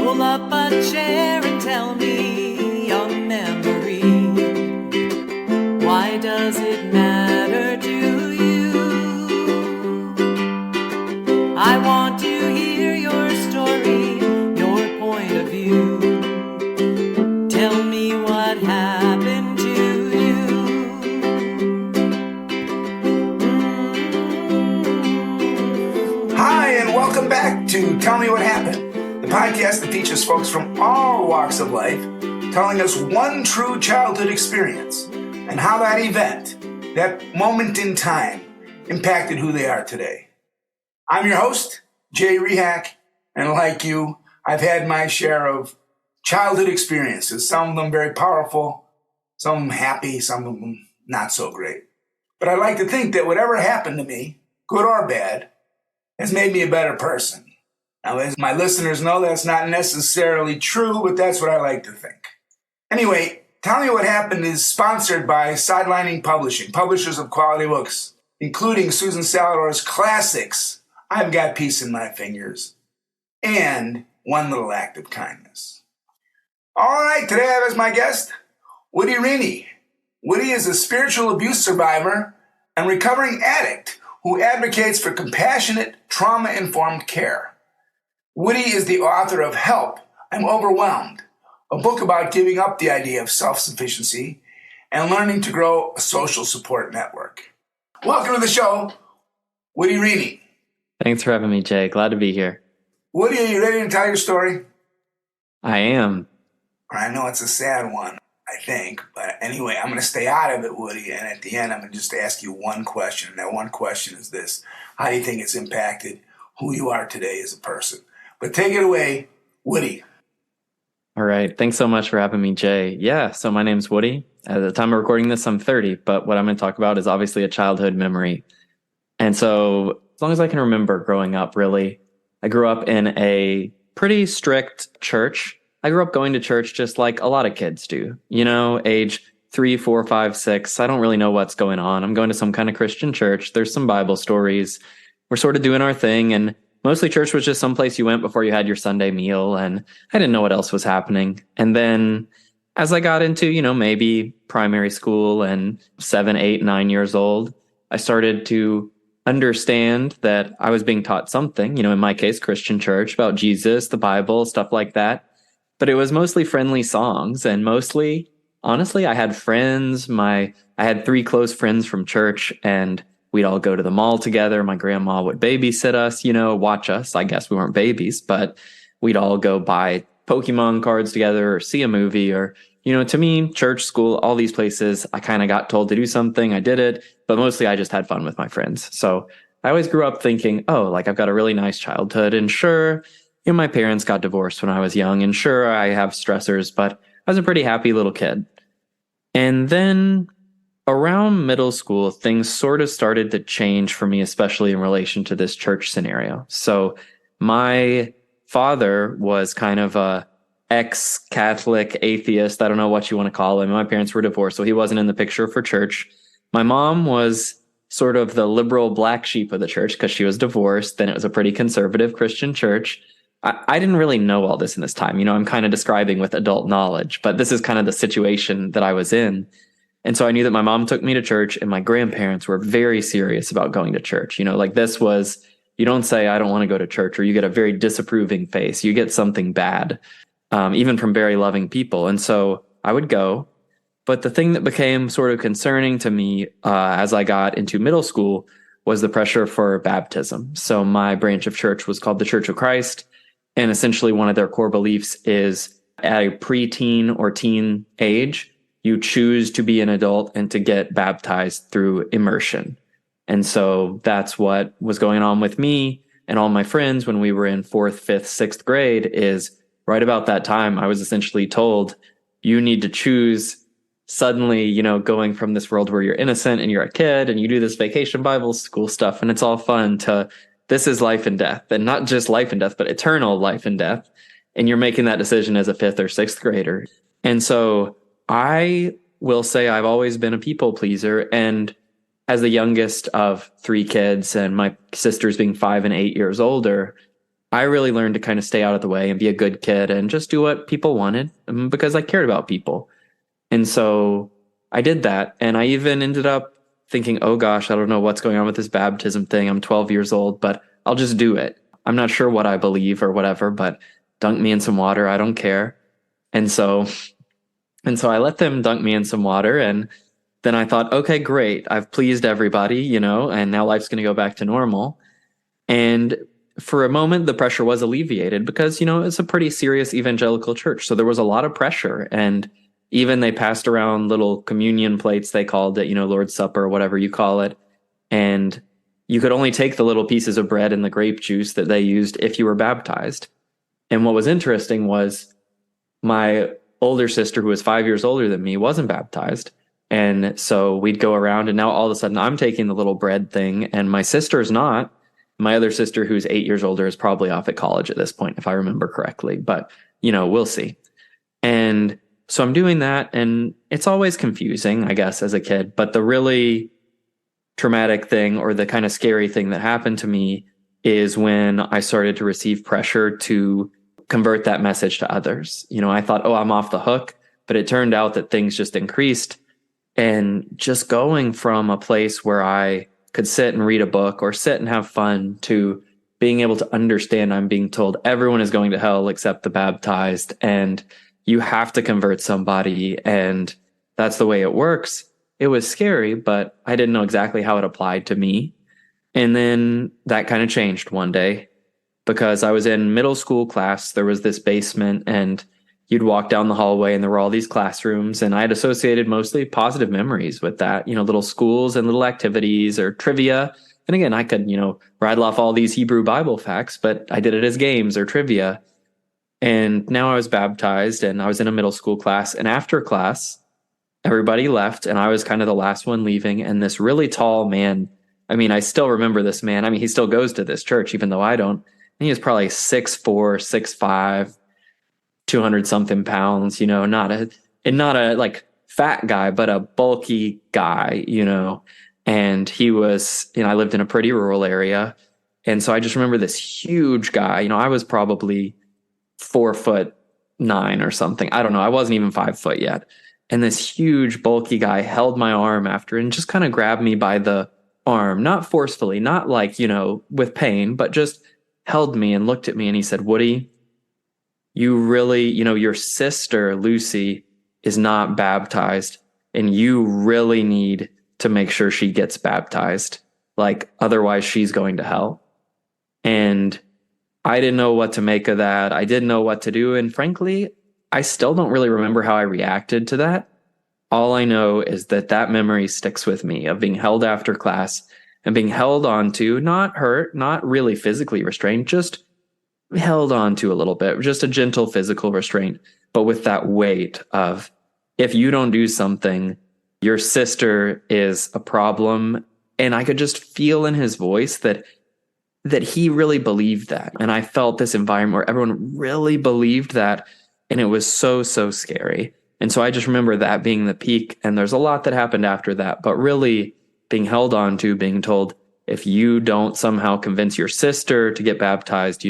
Pull up a chair and tell me a memory. Why does it matter to you? I want to hear your story, your point of view. Tell me what happened to you. Hi, and welcome back to Tell Me What Happened, the podcast that features folks from all walks of life telling us one true childhood experience and how that event, that moment in time, impacted who they are today. I'm your host, Jay Rehack, and like you, I've had my share of childhood experiences, some of them very powerful, some of them happy, some of them not so great. But I like to think that whatever happened to me, good or bad, has made me a better person. Now, as my listeners know, that's not necessarily true, but that's what I like to think. Anyway, Tell Me What Happened is sponsored by Sidelining Publishing, publishers of quality books, including Susan Salidor's classics, I've Got Peace in My Fingers, and One Little Act of Kindness. All right, today I have as my guest, Woody Rini. Woody is a spiritual abuse survivor and recovering addict who advocates for compassionate, trauma-informed care. Woody is the author of Help, I'm Overwhelmed, a book about giving up the idea of self-sufficiency and learning to grow a social support network. Welcome to the show, Woody Rini. Thanks for having me, Jay. Glad to be here. Woody, are you ready to tell your story? I am. I know it's a sad one, I think, but anyway, I'm going to stay out of it, Woody, and at the end, I'm going to just ask you one question. And that one question is this: how do you think it's impacted who you are today as a person? But take it away, Woody. All right. Thanks so much for having me, Jay. Yeah, so my name's Woody. At the time of recording this, I'm 30, but what I'm going to talk about is obviously a childhood memory. And so as long as I can remember growing up, really, I grew up in a pretty strict church. I grew up going to church just like a lot of kids do, you know, age 3, 4, 5, 6. I don't really know what's going on. I'm going to some kind of Christian church. There's some Bible stories. We're sort of doing our thing. And mostly church was just someplace you went before you had your Sunday meal. And I didn't know what else was happening. And then as I got into, you know, maybe primary school and 7, 8, 9 years old, I started to understand that I was being taught something, you know, in my case, Christian church, about Jesus, the Bible, stuff like that. But it was mostly friendly songs, and mostly, honestly, I had friends. I had 3 close friends from church, and we'd all go to the mall together. My grandma would babysit us, you know, watch us. I guess we weren't babies, but we'd all go buy Pokemon cards together or see a movie, or, you know, to me, church, school, all these places, I kind of got told to do something. I did it, but mostly I just had fun with my friends. So I always grew up thinking, oh, like I've got a really nice childhood, and sure, you know, my parents got divorced when I was young, and sure, I have stressors, but I was a pretty happy little kid. And then around middle school, things sort of started to change for me, especially in relation to this church scenario. So my father was kind of a ex-Catholic atheist. I don't know what you want to call him. My parents were divorced, so he wasn't in the picture for church. My mom was sort of the liberal black sheep of the church because she was divorced. Then it was a pretty conservative Christian church. I didn't really know all this in this time. You know, I'm kind of describing with adult knowledge, but this is kind of the situation that I was in. And so I knew that my mom took me to church, and my grandparents were very serious about going to church. You know, like this was, you don't say, I don't want to go to church, or you get a very disapproving face. You get something bad, even from very loving people. And so I would go. But the thing that became sort of concerning to me as I got into middle school was the pressure for baptism. So my branch of church was called the Church of Christ. And essentially one of their core beliefs is at a preteen or teen age, you choose to be an adult and to get baptized through immersion. And so that's what was going on with me and all my friends when we were in 4th, 5th, 6th grade. Is right about that time, I was essentially told, you need to choose suddenly, you know, going from this world where you're innocent and you're a kid and you do this vacation Bible school stuff and it's all fun, to this is life and death, and not just life and death, but eternal life and death. And you're making that decision as a 5th or 6th grader. And so I will say I've always been a people pleaser. And as the youngest of 3 kids, and my sisters being 5 and 8 years older, I really learned to kind of stay out of the way and be a good kid and just do what people wanted because I cared about people. And so I did that. And I even ended up thinking, oh gosh, I don't know what's going on with this baptism thing. I'm 12 years old, but I'll just do it. I'm not sure what I believe or whatever, but dunk me in some water. I don't care. And so I let them dunk me in some water. And then I thought, okay, great. I've pleased everybody, and now life's going to go back to normal. And for a moment, the pressure was alleviated because, it's a pretty serious evangelical church. So there was a lot of pressure. And even they passed around little communion plates, they called it, Lord's Supper, whatever you call it. And you could only take the little pieces of bread and the grape juice that they used if you were baptized. And what was interesting was my older sister, who was 5 years older than me, wasn't baptized. And so we'd go around, and now all of a sudden I'm taking the little bread thing and my sister's not. My other sister, who's 8 years older, is probably off at college at this point, if I remember correctly. But, we'll see. And so I'm doing that, and it's always confusing, I guess, as a kid. But the really traumatic thing, or the kind of scary thing that happened to me, is when I started to receive pressure to convert that message to others. I thought, oh, I'm off the hook. But it turned out that things just increased. And just going from a place where I could sit and read a book or sit and have fun to being able to understand I'm being told everyone is going to hell except the baptized, and you have to convert somebody, and that's the way it works. It was scary, but I didn't know exactly how it applied to me. And then that kind of changed one day because I was in middle school class. There was this basement, and you'd walk down the hallway and there were all these classrooms, and I had associated mostly positive memories with that, little schools and little activities or trivia. And again, I could, rattle off all these Hebrew Bible facts, but I did it as games or trivia. And now I was baptized and I was in a middle school class, and after class, everybody left and I was kind of the last one leaving. And this really tall man, I still remember this man. He still goes to this church, even though I don't. And he was probably 6'4", 6'5", 200 something pounds, not a like fat guy, but a bulky guy, and he was, I lived in a pretty rural area. And so I just remember this huge guy, I was probably 4'9" or something. I don't know. I wasn't even 5 foot yet. And this huge bulky guy held my arm after and just kind of grabbed me by the arm, not forcefully, not like, with pain, but just held me and looked at me. And he said, Woody, you really, your sister, Lucy, is not baptized, and you really need to make sure she gets baptized. Like, otherwise she's going to hell. And I didn't know what to make of that. I didn't know what to do. And frankly, I still don't really remember how I reacted to that. All I know is that memory sticks with me of being held after class and being held on to, not hurt, not really physically restrained, just held on to a little bit, just a gentle physical restraint, but with that weight of, if you don't do something, your sister is a problem. And I could just feel in his voice that he really believed that. And I felt this environment where everyone really believed that. And it was so, so scary. And so I just remember that being the peak. And there's a lot that happened after that, but really being held on to, being told, if you don't somehow convince your sister to get baptized,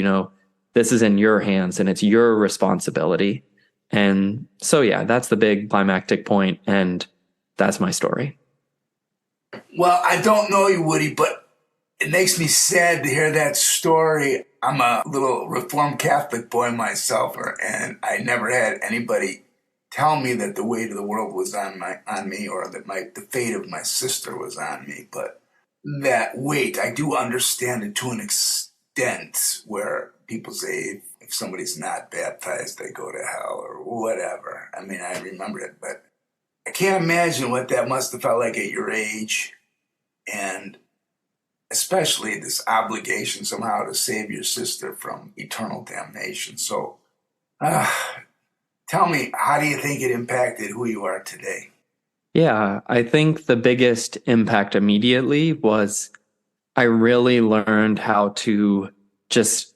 this is in your hands and it's your responsibility. And so, yeah, that's the big climactic point, and that's my story. Well, I don't know you, Woody, but it makes me sad to hear that story. I'm a little Reformed Catholic boy myself, and I never had anybody tell me that the weight of the world was on me, or that the fate of my sister was on me. But that weight, I do understand it to an extent, where people say if somebody's not baptized, they go to hell or whatever. I remember it, but I can't imagine what that must have felt like at your age, and especially this obligation somehow to save your sister from eternal damnation. So tell me, how do you think it impacted who you are today? Yeah, I think the biggest impact immediately was I really learned how to just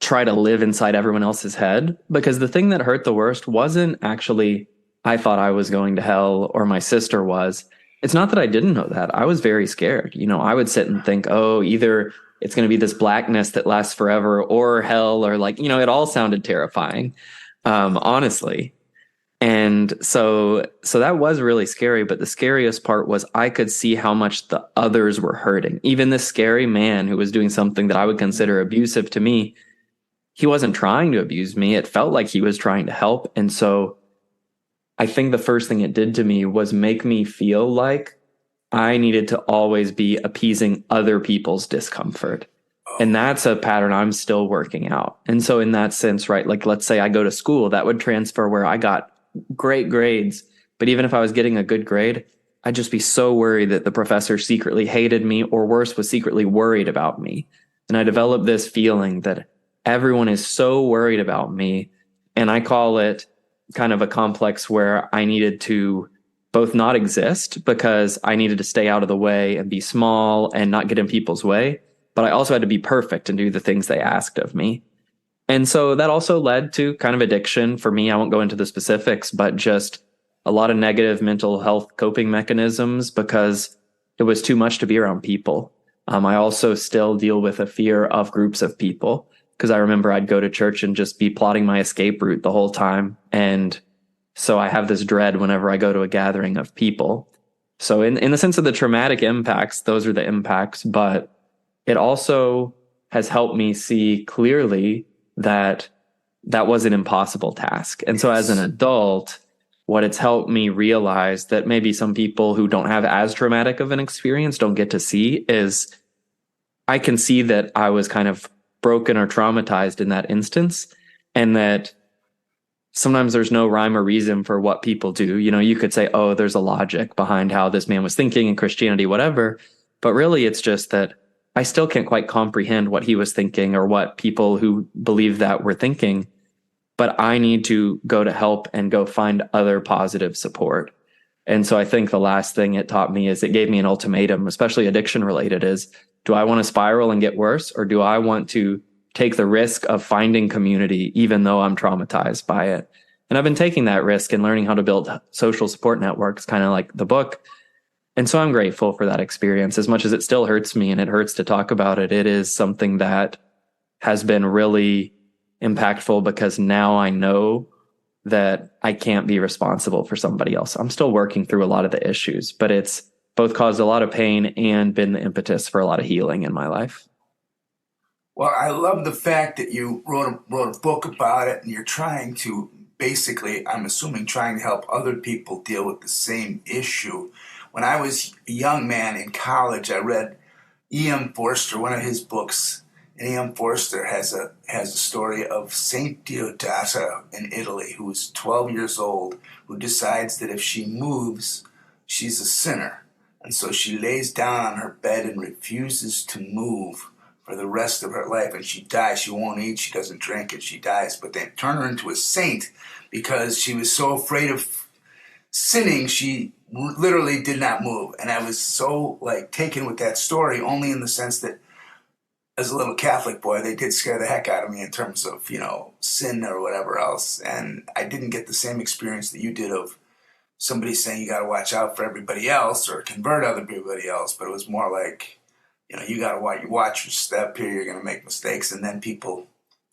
try to live inside everyone else's head, because the thing that hurt the worst wasn't actually I thought I was going to hell or my sister was. It's not that I didn't know that. I was very scared. I would sit and think, oh, either it's going to be this blackness that lasts forever, or hell, or like, it all sounded terrifying, honestly. And so that was really scary. But the scariest part was I could see how much the others were hurting. Even this scary man who was doing something that I would consider abusive to me, he wasn't trying to abuse me. It felt like he was trying to help. And so I think the first thing it did to me was make me feel like I needed to always be appeasing other people's discomfort. And that's a pattern I'm still working out. And so in that sense, right, like let's say I go to school, that would transfer where I got great grades. But even if I was getting a good grade, I'd just be so worried that the professor secretly hated me, or worse, was secretly worried about me. And I developed this feeling that everyone is so worried about me. And I call it kind of a complex where I needed to both not exist because I needed to stay out of the way and be small and not get in people's way. But I also had to be perfect and do the things they asked of me. And so that also led to kind of addiction for me. I won't go into the specifics, but just a lot of negative mental health coping mechanisms because it was too much to be around people. I also still deal with a fear of groups of people because I remember I'd go to church and just be plotting my escape route the whole time. And so I have this dread whenever I go to a gathering of people. So in the sense of the traumatic impacts, those are the impacts, but it also has helped me see clearly that was an impossible task. And so as an adult, what it's helped me realize that maybe some people who don't have as traumatic of an experience don't get to see is I can see that I was kind of broken or traumatized in that instance, and that sometimes there's no rhyme or reason for what people do. You could say, oh, there's a logic behind how this man was thinking in Christianity, whatever. But really, it's just that I still can't quite comprehend what he was thinking or what people who believe that were thinking. But I need to go to help and go find other positive support. And so I think the last thing it taught me is it gave me an ultimatum, especially addiction related, is do I want to spiral and get worse, or do I want to take the risk of finding community even though I'm traumatized by it? And I've been taking that risk and learning how to build social support networks, kind of like the book. And so I'm grateful for that experience. As much as it still hurts me and it hurts to talk about it, it is something that has been really impactful because now I know that I can't be responsible for somebody else. I'm still working through a lot of the issues, but it's both caused a lot of pain and been the impetus for a lot of healing in my life. Well, I love the fact that you wrote a book about it, and you're trying to basically, I'm assuming, trying to help other people deal with the same issue. When I was a young man in college, I read E.M. Forster, one of his books. And E.M. Forster has a story of Saint Diodata in Italy, who is 12 years old, who decides that if she moves, she's a sinner. And so she lays down on her bed and refuses to move for the rest of her life. And she dies. She won't eat, she doesn't drink, and she dies. But they turn her into a saint because she was so afraid of sinning, she literally did not move. And I was so taken with that story, only in the sense that as a little Catholic boy, they did scare the heck out of me in terms of, sin or whatever else. And I didn't get the same experience that you did of somebody saying you got to watch out for everybody else or convert everybody else. But it was more like, you got to watch your step here. You're going to make mistakes. And then people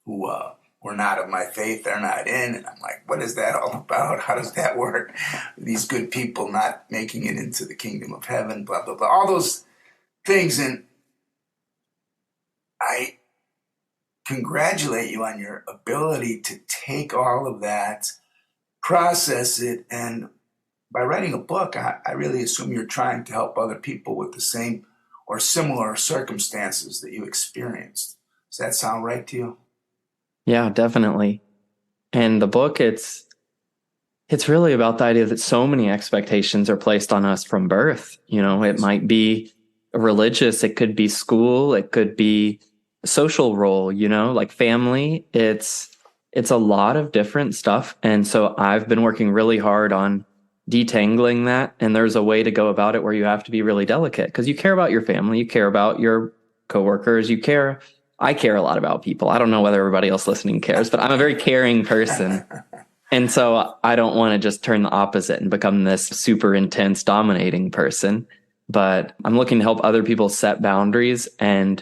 who were not of my faith, they're not in. And I'm like, what is that all about? How does that work? These good people not making it into the kingdom of heaven, blah, blah, blah. All those things. And I congratulate you on your ability to take all of that, process it, and by writing a book, I really assume you're trying to help other people with the same or similar circumstances that you experienced. Does that sound right to you? Yeah, definitely. And the book, it's really about the idea that so many expectations are placed on us from birth. It might be religious, it could be school, it could be a social role, like family. It's a lot of different stuff. And so I've been working really hard on detangling that. And there's a way to go about it where you have to be really delicate because you care about your family, you care about your coworkers, I care a lot about people. I don't know whether everybody else listening cares, but I'm a very caring person. And so I don't want to just turn the opposite and become this super intense, dominating person. But I'm looking to help other people set boundaries and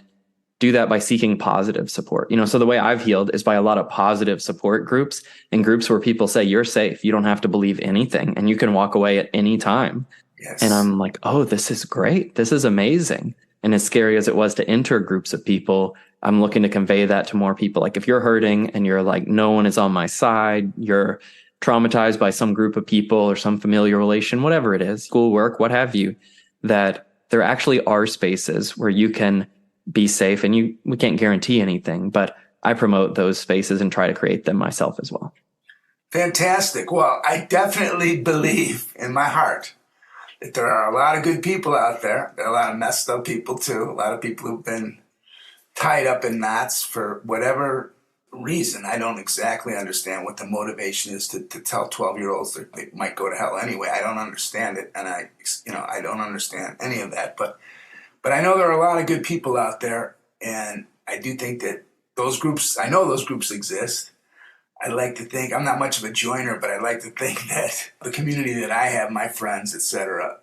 do that by seeking positive support. So the way I've healed is by a lot of positive support groups and groups where people say, you're safe. You don't have to believe anything and you can walk away at any time. Yes. And I'm like, oh, this is great. This is amazing. And as scary as it was to enter groups of people, I'm looking to convey that to more people. Like if you're hurting and you're like, no one is on my side, you're traumatized by some group of people or some familiar relation, whatever it is, schoolwork, what have you, that there actually are spaces where you can be safe, and we can't guarantee anything, but I promote those spaces and try to create them myself as well. Fantastic. Well, I definitely believe in my heart that there are a lot of good people out there. There are a lot of messed up people too. A lot of people who've been tied up in knots for whatever reason. I don't exactly understand what the motivation is to tell 12-year-olds that they might go to hell anyway. I don't understand it, and I don't understand any of that. But I know there are a lot of good people out there, and I do think that I know those groups exist. I like to think, I'm not much of a joiner, but I like to think that the community that I have, my friends, etc.,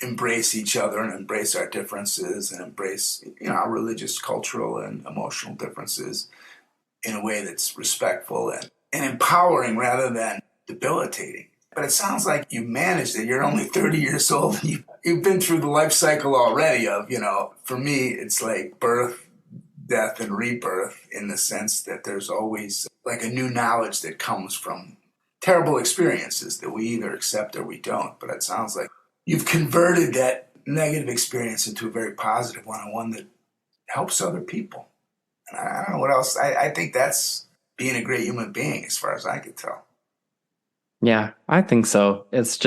embrace each other and embrace our differences and embrace, our religious, cultural, and emotional differences in a way that's respectful and empowering rather than debilitating. But it sounds like you managed it. You're only 30 years old. And you've been through the life cycle already of, for me, it's like birth, death, and rebirth in the sense that there's always like a new knowledge that comes from terrible experiences that we either accept or we don't. But it sounds like you've converted that negative experience into a very positive one, and one that helps other people. And I don't know what else. I think that's being a great human being as far as I could tell. Yeah, I think so. It's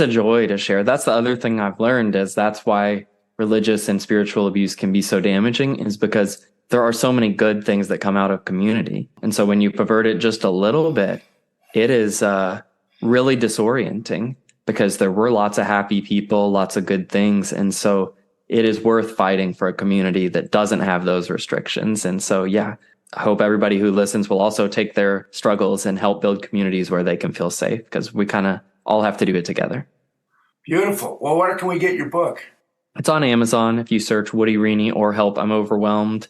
a joy to share. That's the other thing I've learned is that's why religious and spiritual abuse can be so damaging, is because there are so many good things that come out of community. And so when you pervert it just a little bit, it is really disorienting because there were lots of happy people, lots of good things. And so it is worth fighting for a community that doesn't have those restrictions. And so, yeah, I hope everybody who listens will also take their struggles and help build communities where they can feel safe, because we kind of all have to do it together. Beautiful. Well, where can we get your book? It's on Amazon if you search Woody Rini or Help I'm Overwhelmed.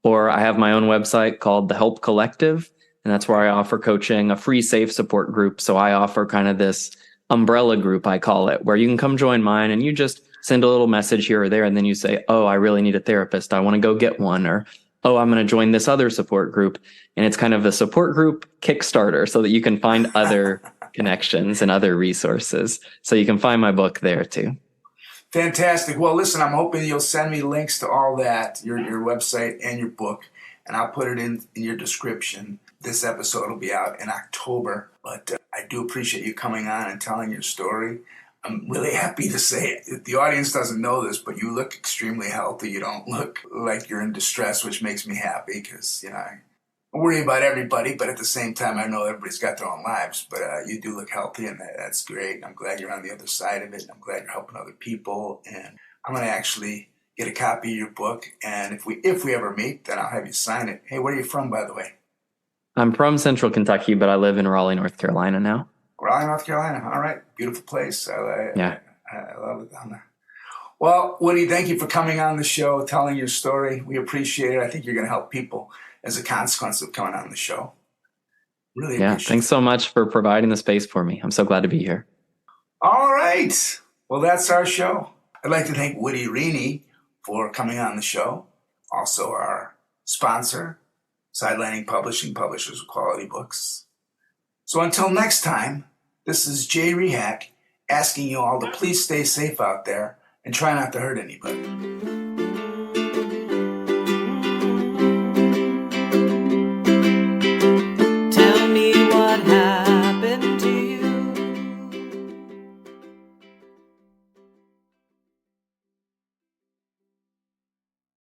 Or I have my own website called The Help Collective, and that's where I offer coaching, a free safe support group. So I offer kind of this umbrella group, I call it, where you can come join mine and you just send a little message here or there, and then you say, oh, I really need a therapist. I want to go get one. Or, oh, I'm going to join this other support group. And it's kind of a support group Kickstarter so that you can find other connections and other resources. So you can find my book there too. Fantastic. Well, listen, I'm hoping you'll send me links to all that, your website and your book, and I'll put it in your description. This episode will be out in October, but I do appreciate you coming on and telling your story. I'm really happy to say it. The audience doesn't know this, but you look extremely healthy. You don't look like you're in distress, which makes me happy because, I worry about everybody, but at the same time, I know everybody's got their own lives, but you do look healthy, and that's great. I'm glad you're on the other side of it. I'm glad you're helping other people, and I'm going to actually get a copy of your book, and if we ever meet, then I'll have you sign it. Hey, where are you from, by the way? I'm from Central Kentucky, but I live in Raleigh, North Carolina now. Raleigh, North Carolina. All right. Beautiful place. I love it down there. Well, Woody, thank you for coming on the show, telling your story. We appreciate it. I think you're going to help people as a consequence of coming on the show. Really appreciate it. Thanks so much for providing the space for me. I'm so glad to be here. All right. Well, that's our show. I'd like to thank Woody Rini for coming on the show. Also our sponsor, Sidelining Publishing, publishers of quality books. So until next time, this is Jay Rehak asking you all to please stay safe out there and try not to hurt anybody.